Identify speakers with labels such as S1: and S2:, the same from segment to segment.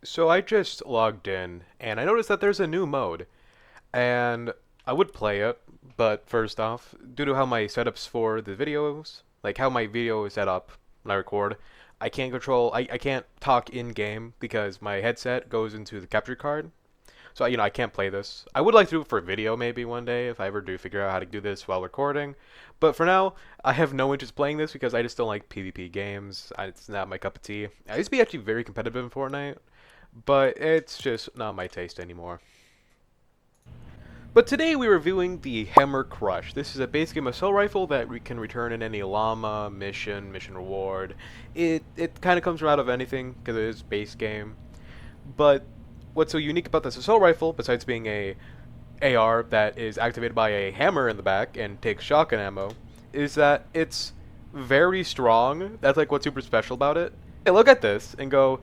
S1: So I just logged in and I noticed that there's a new mode and I would play it, but first off, due to how my setups for the videos, like how my video is set up when I record, I can't talk in game because my headset goes into the capture card. So, I can't play this. I would like to do it for video maybe one day if I ever do figure out how to do this while recording. But for now, I have no interest playing this because I just don't like PvP games. It's not my cup of tea. I used to be actually very competitive in Fortnite, but it's just not my taste anymore. But today we're reviewing the HammerCrush. This is a base game assault rifle that we can return in any llama, mission reward. It kind of comes from out of anything because it is base game. But what's so unique about this assault rifle, besides being a AR that is activated by a hammer in the back and takes shotgun ammo, is that it's very strong. That's like what's super special about it. I look at this and go,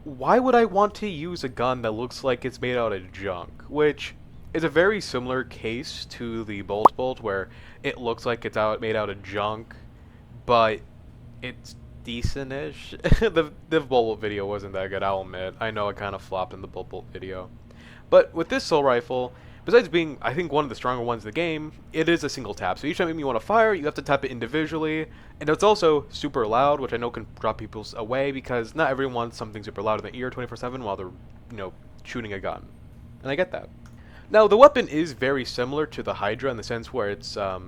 S1: why would I want to use a gun that looks like it's made out of junk? Which is a very similar case to the Bolt, where it looks like it's made out of junk, but it's decent-ish. The Bolt video wasn't that good, I'll admit. I know it kind of flopped in the Bolt video. But with this assault rifle, besides being, I think, one of the stronger ones in the game, it is a single tap. So each time you want to fire, you have to tap it individually. And it's also super loud, which I know can draw people away because not everyone wants something super loud in the ear 24/7 while they're, shooting a gun. And I get that. Now, the weapon is very similar to the Hydra in the sense where it's a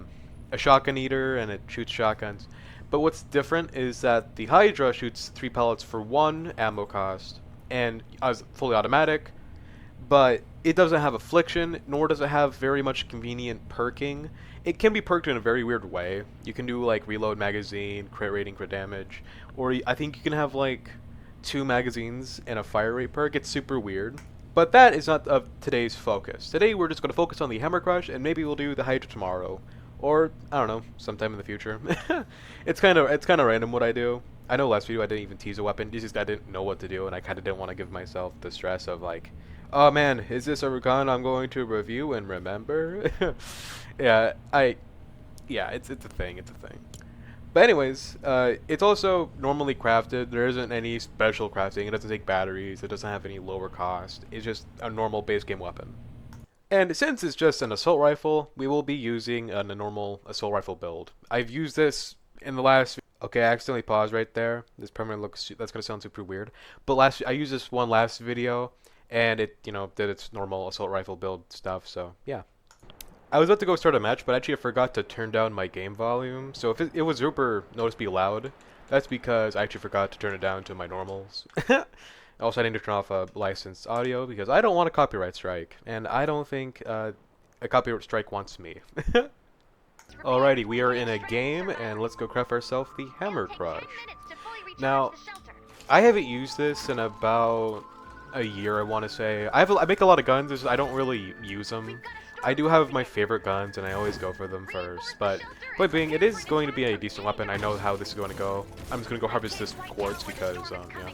S1: shotgun eater and it shoots shotguns. But what's different is that the Hydra shoots 3 pellets for 1 ammo cost and is fully automatic, but it doesn't have affliction, nor does it have very much convenient perking. It can be perked in a very weird way. You can do like reload magazine, crit rating, crit damage, or I think you can have like 2 magazines and a fire rate perk. It's super weird. But that is not of today's focus. Today we're just going to focus on the HammerCrush, and maybe we'll do the Hydra tomorrow. Or, I don't know, sometime in the future. It's kind of random what I do. I know last video I didn't even tease a weapon. It's just I didn't know what to do, and I kind of didn't want to give myself the stress of like, oh man, is this a gun I'm going to review and remember? yeah, it's a thing, it's a thing. But anyways, it's also normally crafted. There isn't any special crafting. It doesn't take batteries. It doesn't have any lower cost. It's just a normal base game weapon. And since it's just an assault rifle, we will be using a normal assault rifle build. I've used this in the last... Okay, I accidentally paused right there. This permanent looks... That's going to sound super weird. But I used this one last video, and it, did its normal assault rifle build stuff, so yeah. I was about to go start a match, but actually I forgot to turn down my game volume. So if it was super noticeably loud, that's because I actually forgot to turn it down to my normals. Also, I need to turn off licensed audio because I don't want a copyright strike, and I don't think a copyright strike wants me. Alrighty, we are in a game, and let's go craft ourselves the HammerCrush. Now, I haven't used this in about a year, I want to say. I make a lot of guns, I don't really use them. I do have my favorite guns, and I always go for them first, but point being, it is going to be a decent weapon. I know how this is going to go. I'm just going to go harvest this quartz because, yeah.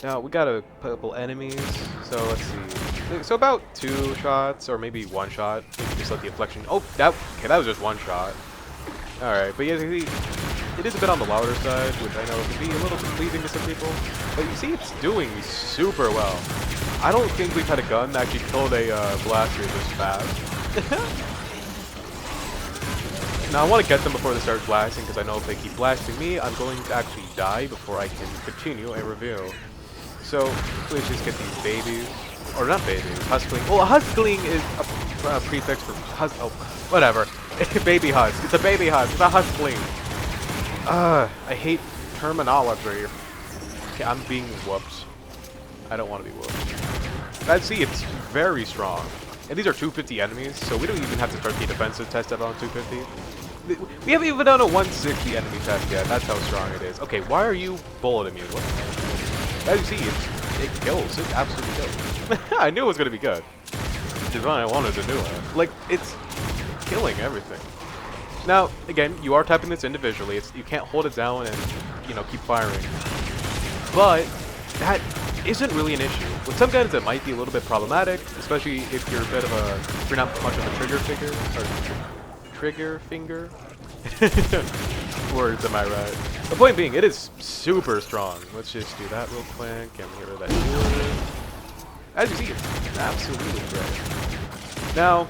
S1: Now, we got a couple enemies, so let's see. So about 2 shots, or maybe 1 shot. Just let the inflection... Oh, that was just 1 shot. Alright, but yeah, it is a bit on the louder side, which I know can be a little bit pleasing to some people. But you see, it's doing super well. I don't think we've had a gun that actually killed a blaster this fast. Now, I want to get them before they start blasting, because I know if they keep blasting me, I'm going to actually die before I can continue a review. So, let's just get these babies. Or not babies, huskling. Well, huskling is a prefix for oh, whatever. Baby husk. It's a baby husk. It's a huskling. I hate terminology. Okay, I'm being whooped. I don't want to be whooped. Let's see, it's very strong. And these are 250 enemies, so we don't even have to start the defensive test ever on 250. We haven't even done a 160 enemy test yet. That's how strong it is. Okay, why are you bullet immune? What? As you see, it kills. It absolutely kills. I knew it was going to be good. Which is why I wanted to do it. Like, it's killing everything. Now, again, you are tapping this individually. You can't hold it down and, keep firing. But that isn't really an issue. With some guns, it might be a little bit problematic, especially if you're if you're not much of a trigger finger. Words, am I right? The point being, it is super strong. Let's just do that real quick and get rid of that wood. as you see, it's absolutely great. Now,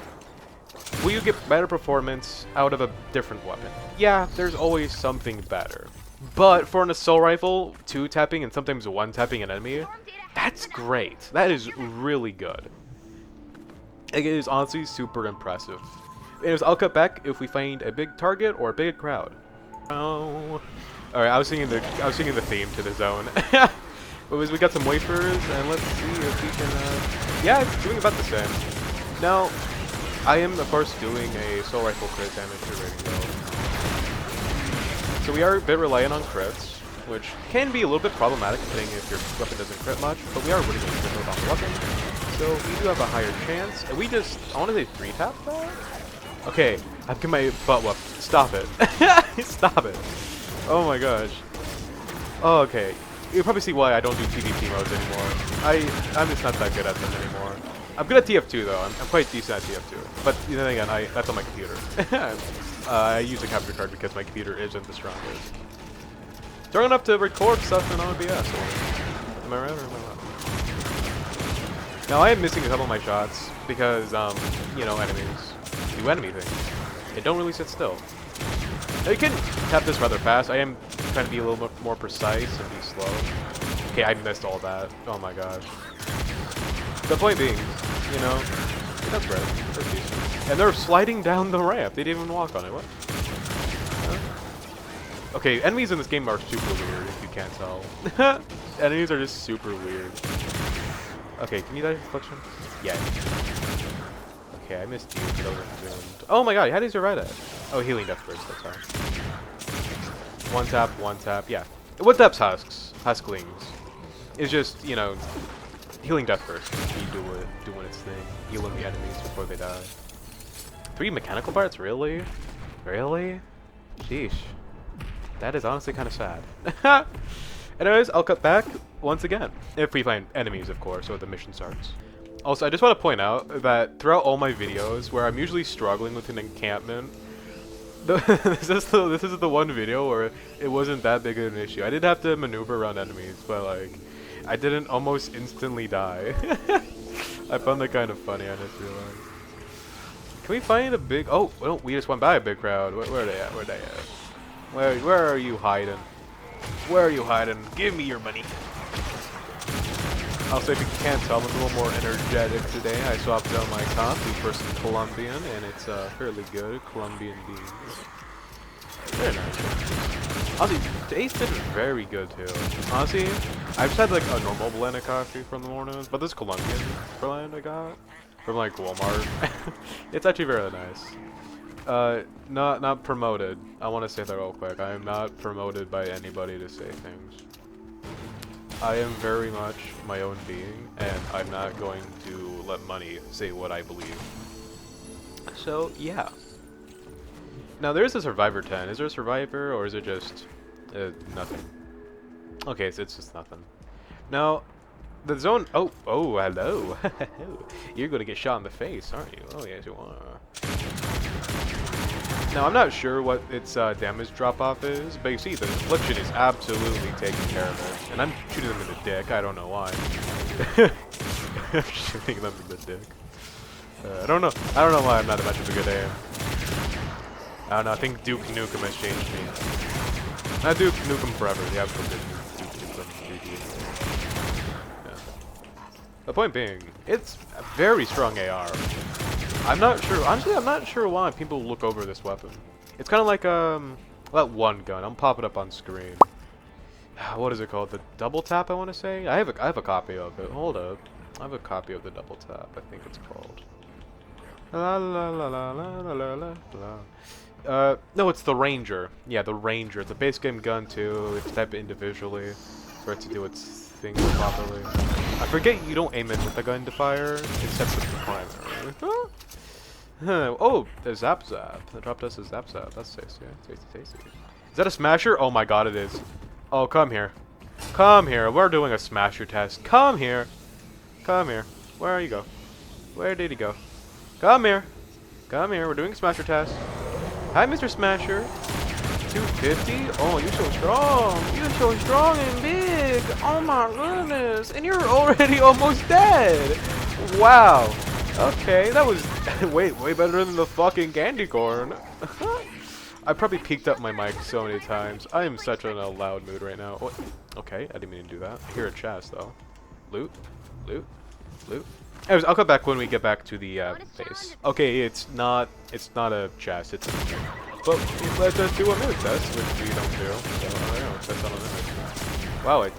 S1: will you get better performance out of a different weapon? Yeah, there's always something better. But for an assault rifle, 2-tapping and sometimes 1-tapping an enemy, that's great. That is really good. It is honestly super impressive. Anyways, I'll cut back if we find a big target or a big crowd. Oh. Alright, I was singing the theme to the zone. We got some wafers, and let's see if we can, yeah, it's doing about the same. Now, I am, of course, doing a assault rifle crit damage rating though. So we are a bit reliant on crits, which can be a little bit problematic depending if your weapon doesn't crit much, but we are really good with on the weapon. So we do have a higher chance, and we just, I want to say 3-tap that? Okay, I've got my butt whooped. Stop it. Stop it. Oh my gosh. Oh, okay. You'll probably see why I don't do PvP modes anymore. I'm just not that good at them anymore. I'm good at TF2 though. I'm quite decent at TF2. But then again, that's on my computer. I use a capture card because my computer isn't the strongest. Strong enough to record stuff in OBS. Am I right or am I wrong? Now I am missing a couple of my shots because, you know, enemies do enemy things. They don't really sit still. Now you can tap this rather fast. I am trying to be a little bit more precise and be slow. Okay, I missed all that. Oh my gosh. The point being, you know, that's right. That's decent. And they're sliding down the ramp. They didn't even walk on it. What? Huh? Okay, enemies in this game are super weird, if you can't tell. Enemies are just super weird. Okay, can you die reflection? Yeah. Okay, I missed you because I was zoomed. Oh my god, how does your right at? Oh, healing death first, that's fine. One tap, yeah. What taps Husklings? It's just, you know, healing death first. You doing its thing. Healing the enemies before they die. 3 mechanical parts? Really? Really? Sheesh. That is honestly kind of sad. Anyways, I'll cut back once again. If we find enemies, of course, or the mission starts. Also, I just want to point out that throughout all my videos, where I'm usually struggling with an encampment, this is the one video where it wasn't that big of an issue. I did have to maneuver around enemies, but like, I didn't almost instantly die. I found that kind of funny, I just realized. Can we find a big... Oh, well, we just went by a big crowd. Where are they at? Where are they at? Where are you hiding? Where are you hiding? Give me your money. Also, if you can't tell, I'm a little more energetic today. I swapped out my coffee for some Colombian, and it's fairly good. Colombian beans. Very nice. Honestly, tasted very good too. Honestly, I've just had like a normal blend of coffee from the mornings, but this Colombian blend I got from like Walmart, it's actually very nice. Not promoted. I want to say that real quick. I am not promoted by anybody to say things. I am very much my own being, and I'm not going to let money say what I believe. So, yeah. Now, there's a Survivor 10. Is there a Survivor, or is it just nothing? Okay, so it's just nothing. Now, the zone... Oh, hello. You're going to get shot in the face, aren't you? Oh, yes, you are. Now, I'm not sure what its damage drop-off is, but you see, the deflection is absolutely taking care of it. And I'm shooting them in the dick, I don't know why. I'm shooting them in the dick. I don't know why I'm not that much of a good aim. I don't know, I think Duke Nukem has changed me. Not Duke Nukem forever, the absolute Duke Nukem. Yeah. The point being, it's a very strong AR. I'm not sure, honestly I'm not sure why people look over this weapon. It's kind of like that one gun. I'll pop it up on screen. What is it called? The double tap, I want to say? I have a copy of it. Hold up. I have a copy of the double tap, I think it's called. La la la la la la la la. No, it's the Ranger. Yeah, the Ranger. It's a base game gun too. It's type individually for it to do its thing properly. I forget you don't aim it with the gun to fire. It sets the primary. Oh, the Zap Zap. They dropped us a Zap Zap. That's tasty. Tasty. Is that a smasher? Oh my god, it is. Oh, come here. Come here. We're doing a smasher test. Come here. Come here. Where you go? Where did he go? Come here. Come here. We're doing a smasher test. Hi, Mr. Smasher. 250? Oh, you're so strong. You're so strong and big. like, oh my goodness, and you're already almost dead. Wow. Okay, that was way better than the fucking candy corn. I probably peaked up my mic so many times. I am such in a loud mood right now. Oh, okay, I didn't mean to do that. I hear a chest though. Loot, loot, loot. Anyways, I'll come back when we get back to the base. Okay, it's not a chest. It's a but let's just do a move test, which we don't do. So I don't know, test on an image. Wow, it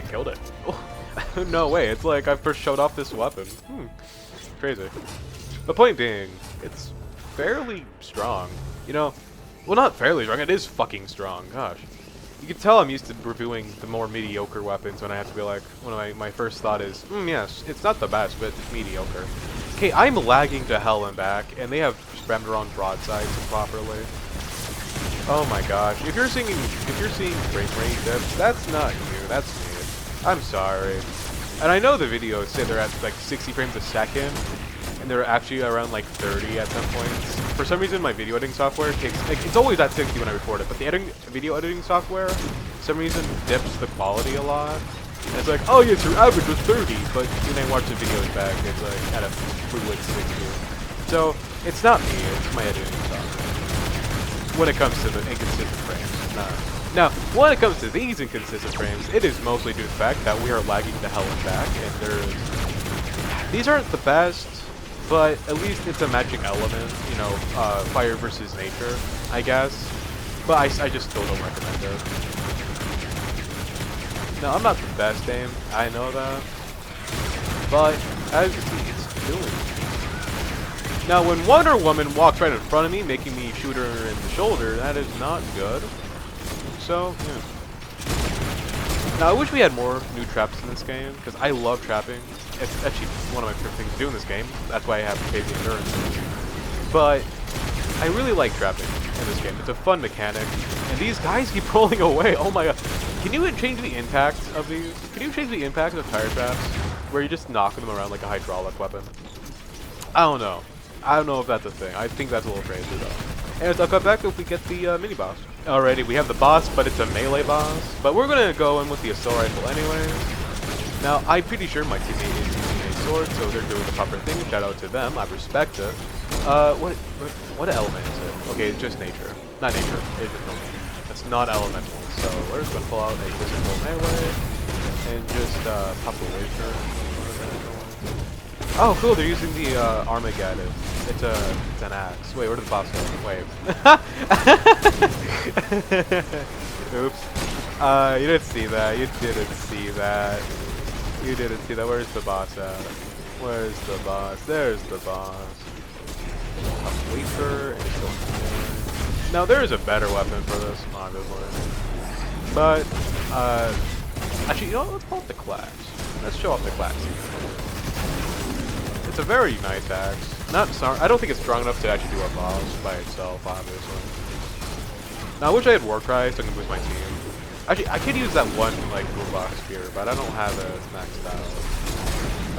S1: killed it. Oh, no way! It's like I first showed off this weapon. Crazy. The point being, it's fairly strong. You know, well, not fairly strong. It is fucking strong. Gosh, you can tell I'm used to reviewing the more mediocre weapons when I have to be like, one of my first thought is, yes, it's not the best, but it's mediocre. Okay, I'm lagging to hell and back, and they have spammed around broadsides improperly. Oh my gosh! If you're seeing frame rate dips, that's not you. That's me. I'm sorry. And I know the videos say they're at like 60 frames a second, and they're actually around like 30 at some points. For some reason, my video editing software takes like it's always at 60 when I record it, but the video editing software, for some reason, dips the quality a lot. And it's like, oh yes, your average was 30, but when I watch the videos back, it's like at a fluid 60. So it's not me; it's my editing software. When it comes to the inconsistent frames, now, when it comes to these inconsistent frames, it is mostly due to the fact that we are lagging to hell and back, and these aren't the best, but at least it's a magic element, you know, fire versus nature, I guess. But I just still don't recommend it. No, I'm not the best aim, I know that, but as you see, it's doing. Now, when Wonder Woman walks right in front of me, making me shoot her in the shoulder, that is not good. So, yeah. Now, I wish we had more new traps in this game, because I love trapping. It's actually one of my favorite things to do in this game. That's why I have crazy endurance. But I really like trapping in this game. It's a fun mechanic. And these guys keep rolling away. Oh my god. Can you change the impact of these? Can you change the impact of tire traps? Where you just knock them around like a hydraulic weapon? I don't know. I don't know if that's a thing. I think that's a little crazy though. Anyways, I'll cut back if we get the mini boss. Alrighty, we have the boss, but it's a melee boss. But we're gonna go in with the assault rifle anyways. Now, I'm pretty sure my teammate is using a sword, so they're doing the proper thing. Shout out to them. I respect it. What element is it? Okay, it's just nature. Not nature. It's just normal. It's not elemental. So we're just gonna pull out a physical melee and just pop the laser. Oh, cool! They're using the Armageddon. It's an axe. Wait, where did the boss go? Wait. Oops. You didn't see that. You didn't see that. You didn't see that. Where's the boss at? Where's the boss? There's the boss. A wafer and a now there is a better weapon for this, obviously. But actually, you know what? Let's pull up the class. Let's show off the class. It's a very nice axe. Not strong. I don't think it's strong enough to actually do a boss by itself, obviously. Now, I wish I had Warcry so I can boost my team. Actually, I could use that one, like, toolbox here, but I don't have it maxed out.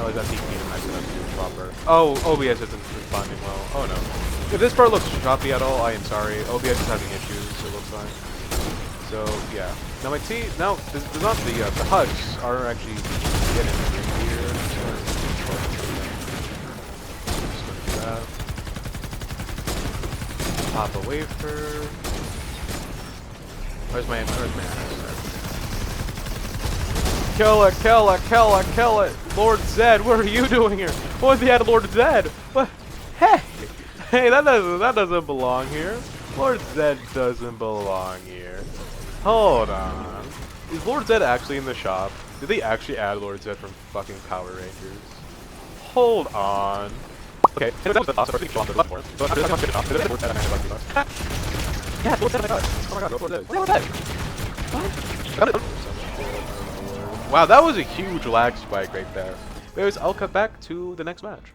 S1: Oh, is that TP to max it up to proper? Oh, OBS isn't responding well. Oh, no. If this part looks choppy at all, I am sorry. OBS is having issues, it looks like. So, yeah. Now, my team... Now, the HUDs are actually getting here. Pop a wafer. Where's my axe? Kill it, kill it, kill it, kill it! Lord Zed, what are you doing here? What's the head Lord Zed? What? Hey! Hey, that doesn't belong here. Lord Zed doesn't belong here. Hold on. Is Lord Zed actually in the shop? Did they actually add Lord Zed from fucking Power Rangers? Hold on. Okay, that was the boss. I think on the platform. But I'm not good enough. Did it work that I managed to buy the yeah, Lord Zed, oh my god. Oh my god, Lord Zed. Lord Zed. What? Wow, that was a huge lag spike right there. Anyways, I'll cut back to the next match.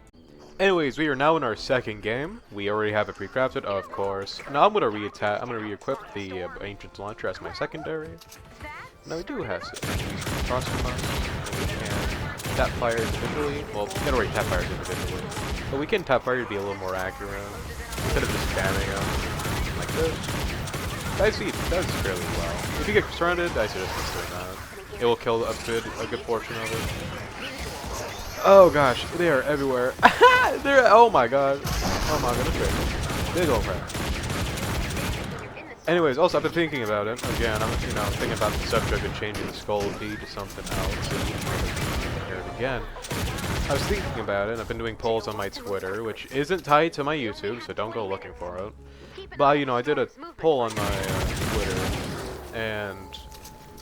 S1: Anyways, we are now in our second game. We already have it pre-crafted, of course. Now I'm gonna re-equip the ancient launcher as my secondary. Now we do have some cross commands. We can tap fire individually. Well, we can already tap fire individually, but we can tap fire to be a little more accurate instead of just spamming them like this. I see it does fairly well. If you get surrounded, I suggest just doing that. it will kill a good portion of it. Oh gosh, they are everywhere. They're oh my god. Oh my god, big old crap. Anyways, also I've been thinking about it again. I'm thinking about the subject of changing the skull B to something else. Here it again. I was thinking about it, and I've been doing polls on my Twitter, which isn't tied to my YouTube, so don't go looking for it. But I did a poll on my Twitter, and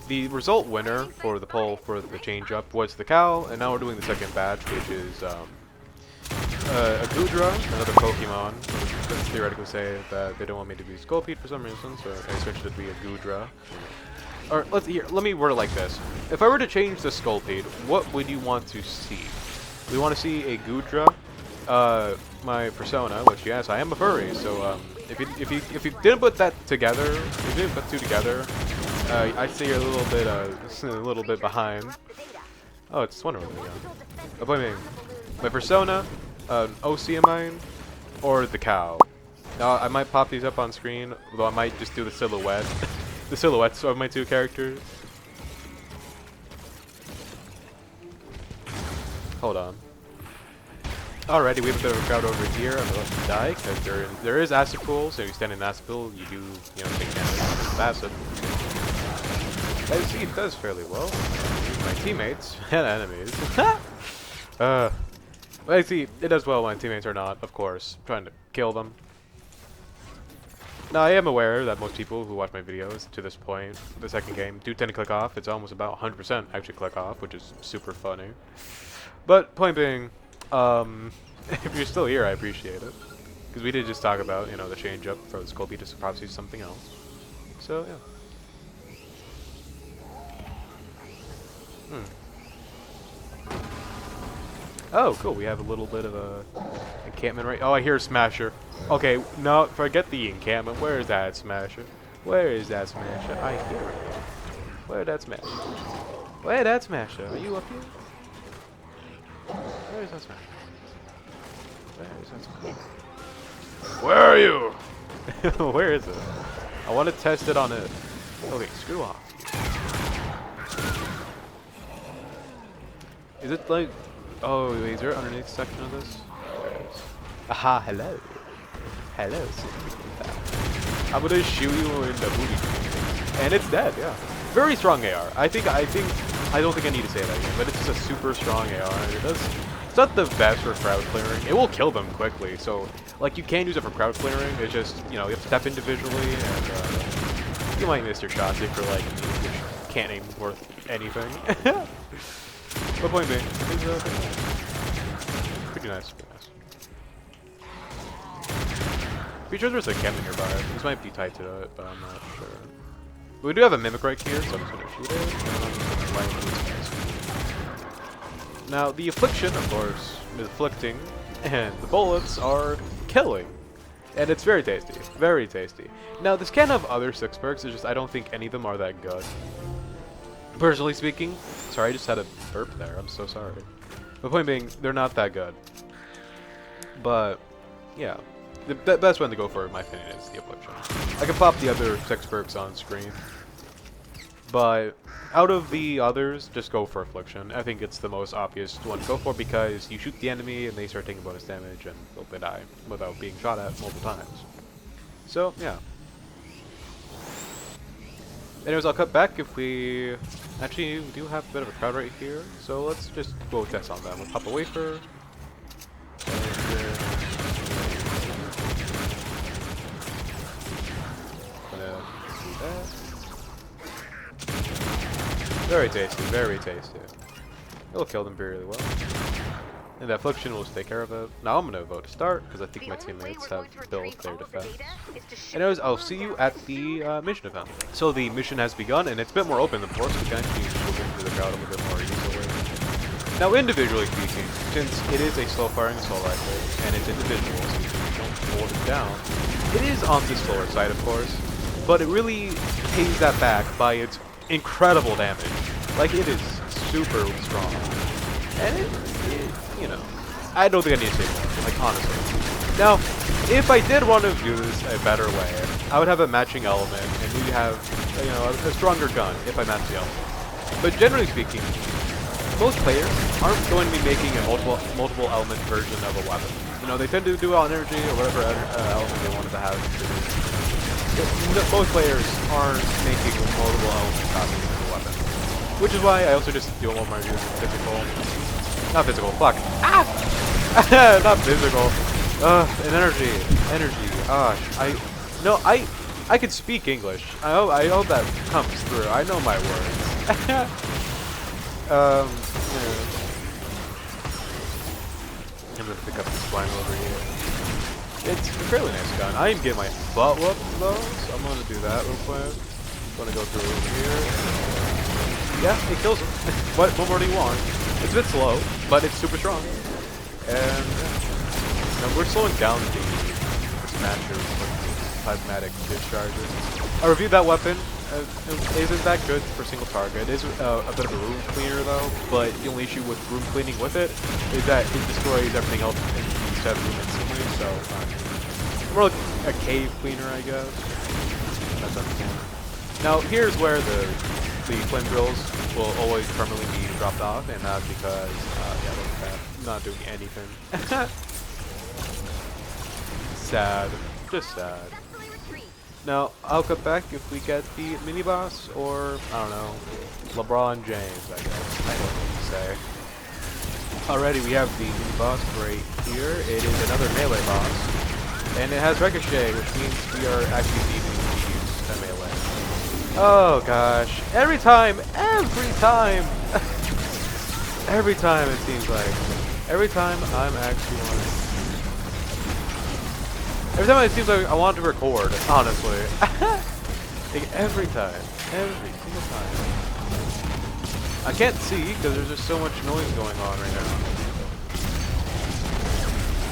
S1: the result winner for the poll for the change up was the cow, and now we're doing the second batch, which is a Gudra, another Pokemon. Let's theoretically say that they don't want me to be Scolpede for some reason, so I switched it to be a Gudra. Or let me word it like this: if I were to change the Scolpede, what would you want to see? We want to see a Gudra, my persona, which yes, I am a furry. So if you didn't put that together, if you didn't put two together, I'd say you're a little bit behind. Oh, it's Wonder Woman again. My persona, an OC of mine, or the cow. Now I might pop these up on screen, although I might just do the silhouette, the silhouettes of my two characters. Hold on. Alrighty, we have a bit of a crowd over here on the left side, because there is acid pool, so if you stand in acid pool, you do, take damage with acid. As you see, it does fairly well. My teammates and enemies. I see, it does well when teammates are not, of course, trying to kill them. Now, I am aware that most people who watch my videos to this point, the second game, do tend to click off. It's almost about 100% actually click off, which is super funny. But, point being, if you're still here, I appreciate it. Because we did just talk about, the change up for the Scolpede to probably something else. So, yeah. Oh, cool. We have a little bit of a encampment right. Oh, I hear a Smasher. Okay, no, forget the encampment. Where is that Smasher? Where is that Smasher? I hear it. Where that Smasher? Where that Smasher? Are you up here? Where is that Smasher? Where is that Smasher? Where are you? Where is it? I want to test it on it. Okay, screw off. Is it like... Oh, wait, is there an underneath section of this? Aha, hello. Hello, I'm gonna shoot you in the booty. And it's dead, yeah. Very strong AR. I don't think I need to say that again, but it's just a super strong AR. It's not the best for crowd clearing. It will kill them quickly, so, you can use it for crowd clearing. It's just, you have to step individually, and, you might miss your shots if you're like me, which can't aim worth anything. But point being, it's pretty nice. Pretty sure there's a camera nearby. This might be tied to it, but I'm not sure. But we do have a mimic right here, so I'm just gonna shoot it. Now the affliction, of course, is afflicting, and the bullets are killing. And it's very tasty. Very tasty. Now this can have other 6 perks, it's just I don't think any of them are that good. Personally speaking, sorry, I just had a burp there. I'm so sorry. The point being, they're not that good. But, yeah. The best one to go for, in my opinion, is the Affliction. I can pop the other 6 perks on screen. But, out of the others, just go for Affliction. I think it's the most obvious one to go for because you shoot the enemy and they start taking bonus damage and they'll die without being shot at multiple times. So, yeah. Anyways, I'll cut back if we... Actually, we do have a bit of a crowd right here, so let's just go test on that. We'll pop a wafer. Gonna do that. Very tasty, very tasty. It'll kill them really well. And the Affliction will take care of it. Now I'm going to vote to start, because I think my teammates have built their defense. Anyways, I'll see you at the mission event. So the mission has begun, and it's a bit more open, of course. We can actually move into the crowd a little bit more easily. Now, individually speaking, since it is a slow-firing assault rifle, and it's individual, so you don't hold it down, it is on the slower side, of course, but it really pays that back by its incredible damage. It is super strong. And it I don't think I need to say more, honestly. Now, if I did want to do this a better way, I would have a matching element, and we have, a stronger gun if I match the element. But generally speaking, most players aren't going to be making a multiple element version of a weapon. You know, they tend to do all energy or whatever element they wanted to have. Most players aren't making multiple element copies of a weapon. Which is why I also just do all my reviews in physical. Not physical, fuck. Ah! Not physical. And energy. Energy. I can speak English. I hope that comes through. I know my words. Yeah. I'm gonna pick up this spine over here. It's a fairly nice gun. I didn't get my butt whooped though, so I'm gonna do that real quick. I'm gonna go through over here. Yeah, it kills him. What more do you want? It's a bit slow, but it's super strong. And we're slowing down the smasher with schematic discharges. I reviewed that weapon. It isn't that good for single target. It is a bit of a room cleaner though, but the only issue with room cleaning with it is that it destroys everything else instead of room instantly, so more like a cave cleaner, I guess. That's understandable. Now here's where the flame drills will always permanently be dropped off, and that's because, yeah, look at that. I'm not doing anything. Sad. Just sad. Now, I'll cut back if we get the mini-boss, or, I don't know, LeBron James, I guess. I don't know what to say. Alrighty, we have the mini-boss right here. It is another melee boss, and it has Ricochet, which means we are actually needing to use a melee. Oh gosh, every time, every time it seems like, every time I'm actually wanting. Every time it seems like I want to record, honestly. Like every time, every single time. I can't see because there's just so much noise going on right now.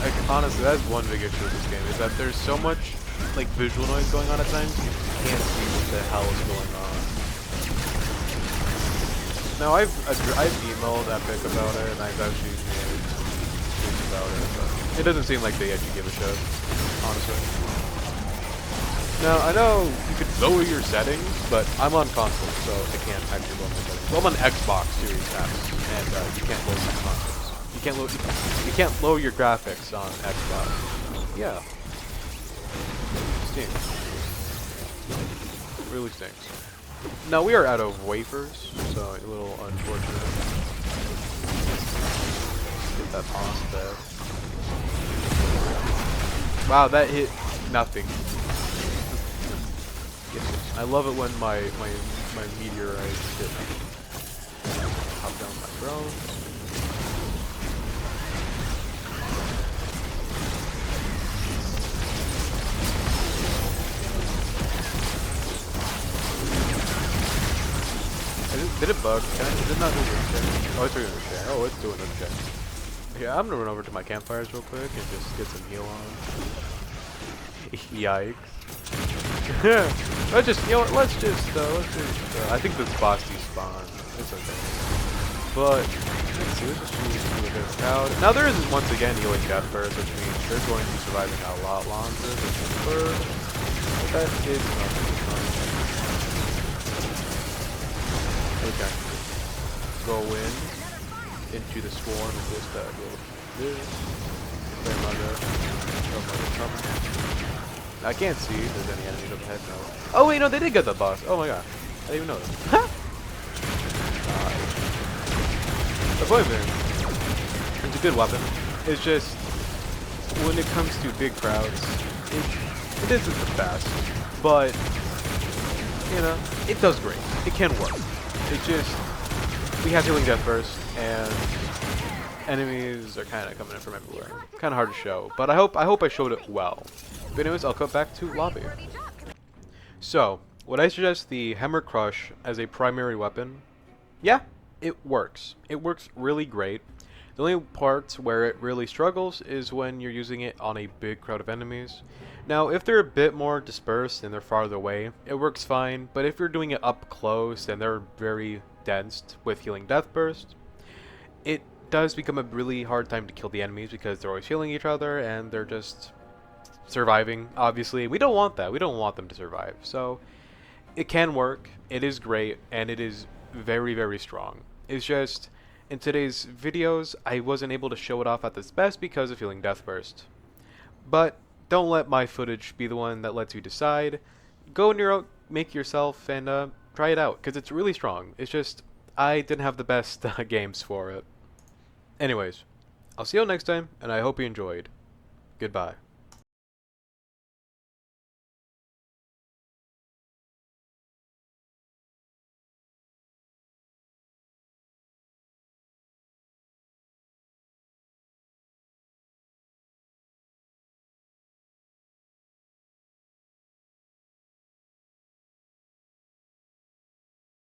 S1: Like honestly, that's one big issue with this game, is that there's so much like visual noise going on at times, you can't see what the hell is going on. Now I've emailed Epic about it, and I've actually made tweets about it, but it doesn't seem like they actually give a shit, honestly. Now I know you could lower your settings, but I'm on console, so I can't actually lower my settings. Well, I'm on Xbox Series X, and you can't lower my consoles. You can't lower your graphics on Xbox. Yeah. Stinks. Really stinks. Now we are out of wafers, so a little unfortunate. Get that boss there. Wow, that hit nothing. Yes, I love it when my meteorites hit me. Hop down my drone. Did it bug? Did it not do Ricochet? Oh, it's doing Ricochet. Oh, it's doing Ricochet. Yeah, I'm gonna run over to my campfires real quick and just get some heal on. Yikes. Let's just, you know what, let's just, I think this boss despawned. It's okay. But, let's see, let's just shoot a bit of crowd. Now there is, once again, healing death burst, which means they're going to be surviving a lot longer than before. But that is nothing. Okay. Go in into the swarm and just go this. I can't see if there's any enemies up ahead. No. Oh wait, no, they did get the boss. Oh my god, I didn't even know that. The point being, it's a good weapon. It's just when it comes to big crowds, it isn't the best, but you know, it does great. It can work. It's just, we have healing death burst, and enemies are kind of coming in from everywhere. Kind of hard to show, but I hope I showed it well. But anyways, I'll cut back to lobby. So, would I suggest the HammerCrush as a primary weapon? Yeah, it works. It works really great. The only parts where it really struggles is when you're using it on a big crowd of enemies. Now, if they're a bit more dispersed and they're farther away, it works fine, but if you're doing it up close and they're very dense with healing death burst, it does become a really hard time to kill the enemies because they're always healing each other and they're just surviving. Obviously, we don't want that. We don't want them to survive. So, it can work, it is great, and it is very, very strong. It's just, in today's videos, I wasn't able to show it off at its best because of Healing Death Burst. But don't let my footage be the one that lets you decide. Go in your own, make yourself, and try it out, because it's really strong. It's just, I didn't have the best games for it. Anyways, I'll see you all next time, and I hope you enjoyed. Goodbye.